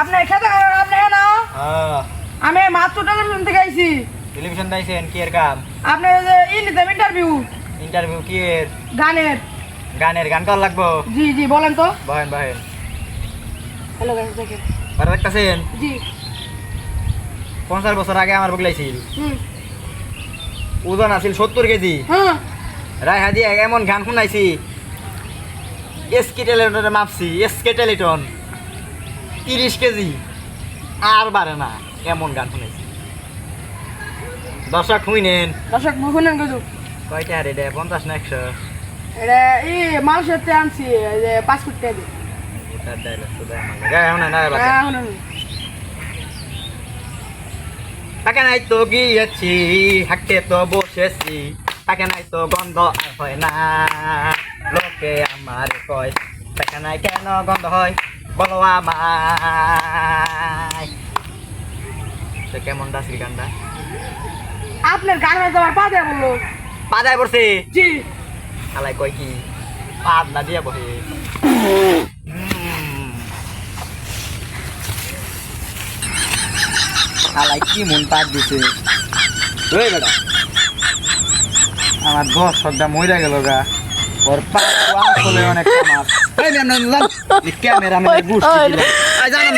আপনি খেতে আপনি না আমি মাত্র টেলিভিশন থেকে আইছি। টেলিভিশন দাইছেন কি এর কাম? আপনি নিতেন ইন্টারভিউ। ইন্টারভিউ কি এর? গানের। গানের গান কর লাগবো? জি জি বলেন তো। বহেন বহেন। হ্যালো গাইস দেখেন। আর দেখতেছেন? জি 50 বছর আগে আমার বগলাইছিল। হুম ওজন আছিল 70 কেজি। হ্যাঁ রায় হাদি এমন গান শুনাইছি এসকেটেলিটনে মাপছি এসকেটেলিটন 30 কেজি আর বাড়ে না এমন গান শুনাইছি। দর্শক শুনেন। দর্শক শুনেন কিন্তু কয়টা রে 50 না 100? এটা মানুষের তে আনছি 5 ফুট টাকা দিয়ে। ওটার ডায়লগ তো দেয় আমার গায়ে না না বাকি। হ্যাঁ শুনেন। তাকে নাই তো গিয়েছি হাঁটতে তো বসেছি তাকে নাই তো গন্ধ আর হয় না লোকে আমার কয় তাকে নাই কেন গন্ধ হয় বলো আমায়। তো কেমন দাসির গানটা? আপনার গান হয়তো আমার পা দেয়া বললো। পাদায় পড়ছে? জি আলাই কয় কি পাদ না দিয়া বহে। আলাই কি মন পাদ দিছে ওই বেটা আমার 10 সদ্দা মইরা গেল গা ওর পাদ আসলে অনেক কামাত। এই ক্যামেরা মেরে গুষ্টি দিলাম। আই জানেন